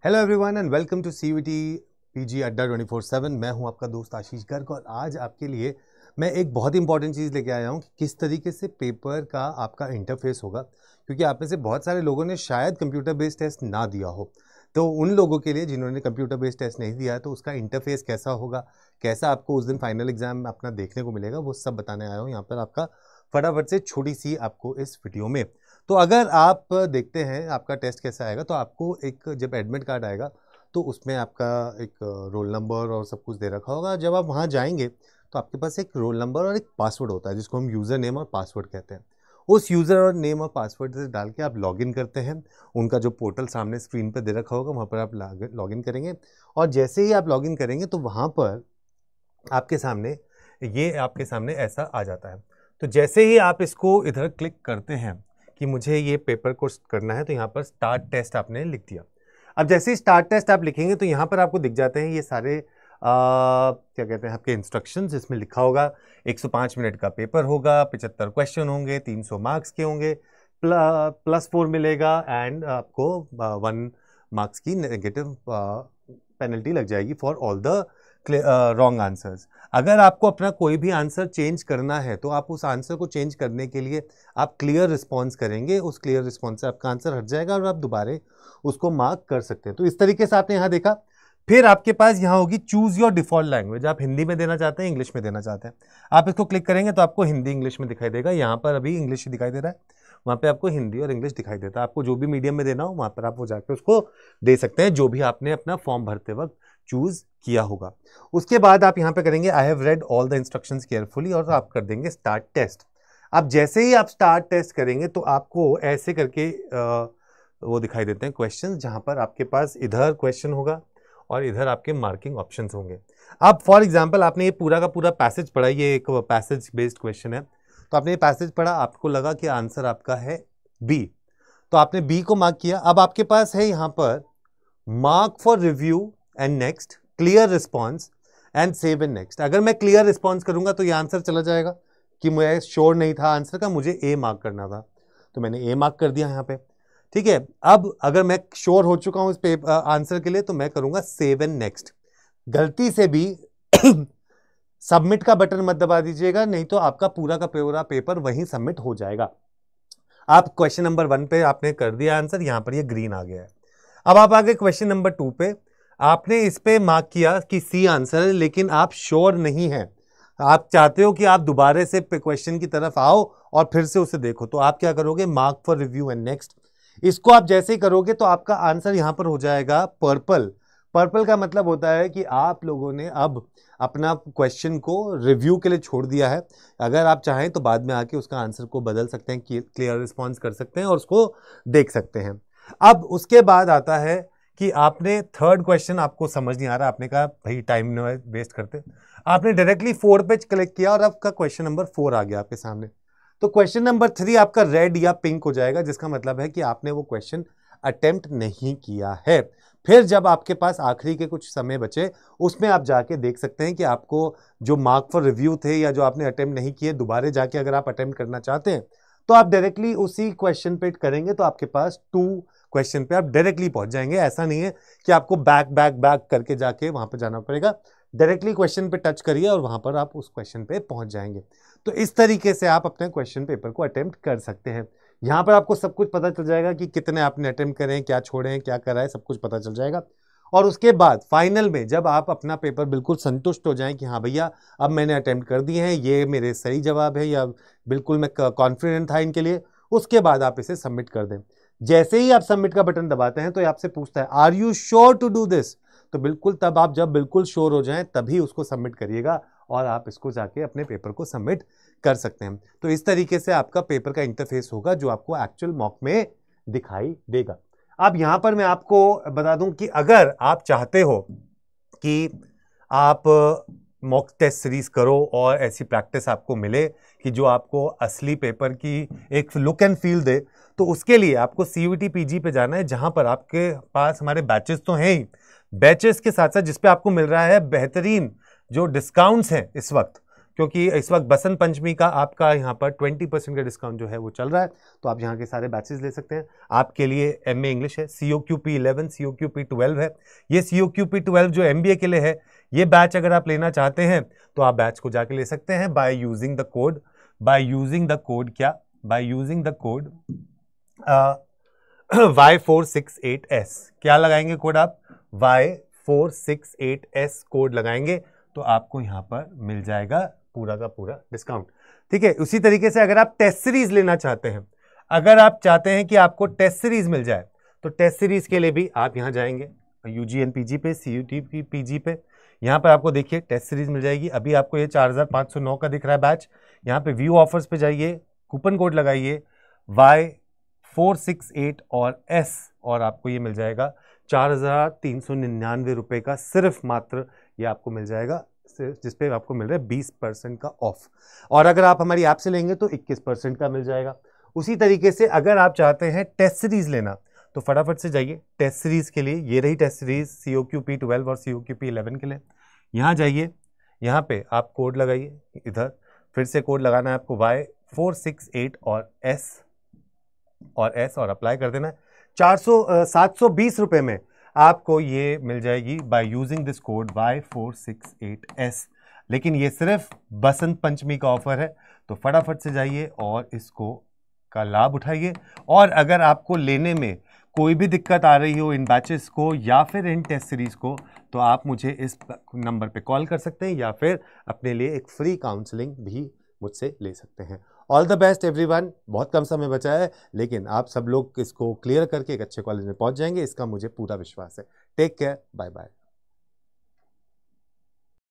Hello everyone and welcome to CUET PG Adda 24/7। मैं हूं आपका दोस्त आशीष गर्ग और आज आपके लिए मैं एक बहुत इंपॉर्टेंट चीज़ लेके आया हूं कि किस तरीके से पेपर का आपका इंटरफेस होगा, क्योंकि आप में से बहुत सारे लोगों ने शायद कंप्यूटर बेस्ड टेस्ट ना दिया हो। तो उन लोगों के लिए जिन्होंने कंप्यूटर बेस्ड टेस्ट नहीं दिया है तो उसका इंटरफेस कैसा होगा, कैसा आपको उस दिन फाइनल एग्जाम अपना देखने को मिलेगा, वो सब बताने आया हूँ यहाँ पर आपका फटाफट से छोटी सी आपको इस वीडियो में। तो अगर आप देखते हैं आपका टेस्ट कैसा आएगा, तो आपको एक जब एडमिट कार्ड आएगा तो उसमें आपका एक रोल नंबर और सब कुछ दे रखा होगा। जब आप वहाँ जाएंगे तो आपके पास एक रोल नंबर और एक पासवर्ड होता है जिसको हम यूज़र नेम और पासवर्ड कहते हैं। उस यूज़र और नेम और पासवर्ड से डाल के आप लॉगिन करते हैं। उनका जो पोर्टल सामने स्क्रीन पर दे रखा होगा वहाँ पर आप लॉगिन करेंगे और जैसे ही आप लॉगिन करेंगे तो वहाँ पर आपके सामने ऐसा आ जाता है। तो जैसे ही आप इसको इधर क्लिक करते हैं कि मुझे ये पेपर कोर्स करना है, तो यहाँ पर स्टार्ट टेस्ट आपने लिख दिया। अब जैसे ही स्टार्ट टेस्ट आप लिखेंगे तो यहाँ पर आपको दिख जाते हैं ये सारे क्या कहते हैं आपके इंस्ट्रक्शंस। इसमें लिखा होगा 105 मिनट का पेपर होगा, 75 क्वेश्चन होंगे, 300 मार्क्स के होंगे, +4 मिलेगा एंड आपको 1 मार्क्स की नेगेटिव पेनल्टी लग जाएगी for all the wrong answers. अगर आपको अपना कोई भी आंसर चेंज करना है तो आप उस आंसर को चेंज करने के लिए आप क्लियर रिस्पॉन्स करेंगे। उस क्लियर रिस्पॉन्स से आपका आंसर हट जाएगा और आप दोबारा उसको मार्क कर सकते हैं। तो इस तरीके से आपने यहाँ देखा। फिर आपके पास यहाँ होगी चूज योर डिफॉल्ट लैंग्वेज। आप हिंदी में देना चाहते हैं, इंग्लिश में देना चाहते हैं, आप इसको क्लिक करेंगे तो आपको हिंदी इंग्लिश में दिखाई देगा। यहाँ पर अभी इंग्लिश दिखाई दे रहा है, वहाँ पे आपको हिंदी और इंग्लिश दिखाई देता है। आपको जो भी मीडियम में देना हो वहाँ पर आप वो जाकर उसको दे सकते हैं, जो भी आपने अपना फॉर्म भरते वक्त चूज किया होगा। उसके बाद आप यहाँ पे करेंगे I have read all the instructions carefully और आप कर देंगे स्टार्ट टेस्ट। अब जैसे ही आप स्टार्ट टेस्ट करेंगे तो आपको ऐसे करके वो दिखाई देते हैं क्वेश्चन, जहाँ पर आपके पास इधर क्वेश्चन होगा और इधर आपके मार्किंग ऑप्शंस होंगे। अब फॉर एग्जांपल आपने ये पूरा का पूरा पैसेज पढ़ा, ये एक पैसेज बेस्ड क्वेश्चन है, तो आपने ये पैसेज पढ़ा, आपको लगा कि आंसर आपका है बी, तो आपने बी को मार्क किया। अब आपके पास है यहाँ पर mark for review and next, clear response and save and next. अगर मैं क्लियर रिस्पॉन्स करूंगा तो ये आंसर चला जाएगा कि मुझे श्योर नहीं था आंसर का, मुझे ए मार्क करना था, तो मैंने ए मार्क कर दिया यहाँ पे। ठीक है, अब अगर मैं श्योर हो चुका हूं इस आंसर के लिए तो मैं करूंगा सेव एंड नेक्स्ट। गलती से भी सबमिट का बटन मत दबा दीजिएगा, नहीं तो आपका पूरा का पूरा पेपर वहीं सबमिट हो जाएगा। आप क्वेश्चन नंबर 1 पे आपने कर दिया आंसर, यहां पर ये ग्रीन आ गया है। अब आप आगे क्वेश्चन नंबर 2 पे, आपने इस पे मार्क किया कि सी आंसर है, लेकिन आप श्योर नहीं है, आप चाहते हो कि आप दोबारा से क्वेश्चन की तरफ आओ और फिर से उसे देखो, तो आप क्या करोगे, mark for review and next. इसको आप जैसे ही करोगे तो आपका आंसर यहां पर हो जाएगा पर्पल। पर्पल का मतलब होता है कि आप लोगों ने अब अपना क्वेश्चन को रिव्यू के लिए छोड़ दिया है। अगर आप चाहें तो बाद में आके उसका आंसर को बदल सकते हैं, क्लियर रिस्पॉन्स कर सकते हैं और उसको देख सकते हैं। अब उसके बाद आता है कि आपने थर्ड क्वेश्चन आपको समझ नहीं आ रहा, आपने कहा भाई टाइम वेस्ट करते, आपने डायरेक्टली 4 पे क्लिक किया और आपका क्वेश्चन नंबर 4 आ गया आपके सामने। तो क्वेश्चन नंबर 3 आपका रेड या पिंक हो जाएगा, जिसका मतलब है कि आपने वो क्वेश्चन अटेम्प्ट नहीं किया है। फिर जब आपके पास आखिरी के कुछ समय बचे, उसमें आप जाके देख सकते हैं कि आपको जो मार्क फॉर रिव्यू थे या जो आपने अटेम्प्ट नहीं किए, दोबारा जाके अगर आप अटेम्प्ट करना चाहते हैं तो आप डायरेक्टली उसी क्वेश्चन पे करेंगे, तो आपके पास 2 क्वेश्चन पे आप डायरेक्टली पहुंच जाएंगे। ऐसा नहीं है कि आपको बैक करके जाके वहां पर जाना पड़ेगा, डायरेक्टली क्वेश्चन पे टच करिए और वहां पर आप उस क्वेश्चन पे पहुंच जाएंगे। तो इस तरीके से आप अपने क्वेश्चन पेपर को अटेम्प्ट कर सकते हैं। यहाँ पर आपको सब कुछ पता चल जाएगा कि कितने आपने अटेम्प्ट करें, क्या छोड़े, क्या करा है, सब कुछ पता चल जाएगा। और उसके बाद फाइनल में जब आप अपना पेपर बिल्कुल संतुष्ट हो जाएं कि हाँ भैया अब मैंने अटेम्प्ट कर दिए हैं, ये मेरे सही जवाब है या बिल्कुल मैं कॉन्फिडेंट था इनके लिए, उसके बाद आप इसे सबमिट कर दें। जैसे ही आप सबमिट का बटन दबाते हैं तो ये आपसे पूछता है are you sure to do this, तो बिल्कुल तब आप जब बिल्कुल श्योर हो जाएं तभी उसको सबमिट करिएगा और आप इसको जाके अपने पेपर को सबमिट कर सकते हैं। तो इस तरीके से आपका पेपर का इंटरफेस होगा जो आपको एक्चुअल मॉक में दिखाई देगा। अब यहां पर मैं आपको बता दूं कि अगर आप चाहते हो कि आप मॉक टेस्ट सीरीज करो और ऐसी प्रैक्टिस आपको मिले कि जो आपको असली पेपर की एक लुक एंड फील दे, तो उसके लिए आपको सीयूईटी पीजी पे जाना है, जहां पर आपके पास हमारे बैचेस तो हैं ही, बैचेस के साथ साथ जिसपे आपको मिल रहा है बेहतरीन जो डिस्काउंट्स हैं इस वक्त, क्योंकि इस वक्त बसंत पंचमी का आपका यहाँ पर 20% का डिस्काउंट जो है वो चल रहा है, तो आप यहाँ के सारे बैचेस ले सकते हैं। आपके लिए MA इंग्लिश है, COQP 11, COQP 12 है। ये COQP 12 जो MBA के लिए है, ये बैच अगर आप लेना चाहते हैं तो आप बैच को जाके ले सकते हैं by using the code, Y468S। क्या लगाएंगे कोड आप? Y468S कोड लगाएंगे तो आपको यहाँ पर मिल जाएगा पूरा का पूरा डिस्काउंट। ठीक है, उसी तरीके से अगर आप टेस्ट सीरीज लेना चाहते हैं, अगर आप चाहते हैं कि आपको टेस्ट सीरीज मिल जाए, तो टेस्ट सीरीज के लिए भी आप यहाँ जाएंगे UGN PG पे, CUT PG पे, यहाँ पर आपको देखिए टेस्ट सीरीज मिल जाएगी। अभी आपको ये 4509 का दिख रहा है बैच। यहाँ पे व्यू ऑफर्स पे जाइए, कूपन कोड लगाइए Y468 और S और आपको ये मिल जाएगा 4399 रुपए का, सिर्फ मात्र ये आपको मिल जाएगा, जिसपे आपको मिल रहा है 20% का ऑफ। और अगर आप हमारी ऐप से लेंगे तो 21% का मिल जाएगा। उसी तरीके से अगर आप चाहते हैं टेस्ट सीरीज लेना तो फटाफट से जाइए टेस्ट सीरीज के लिए। ये रही टेस्ट सीरीज COQP 12 और COQP 11 के लिए। यहाँ जाइए, यहाँ पे आप कोड लगाइए, इधर फिर से कोड लगाना है आपको Y468 और S और अप्लाई कर देना है। 720 रुपए में आपको ये मिल जाएगी by using this code Y468S। लेकिन ये सिर्फ बसंत पंचमी का ऑफर है, तो फटाफट से जाइए और इसको का लाभ उठाइए। और अगर आपको लेने में कोई भी दिक्कत आ रही हो इन बैचेस को या फिर इन टेस्ट सीरीज को, तो आप मुझे इस नंबर पे कॉल कर सकते हैं या फिर अपने लिए एक फ्री काउंसलिंग भी मुझसे ले सकते हैं। All the best everyone. बहुत कम समय बचा है, लेकिन आप सब लोग इसको क्लियर करके एक अच्छे कॉलेज में पहुंच जाएंगे, इसका मुझे पूरा विश्वास है। Take care, bye bye.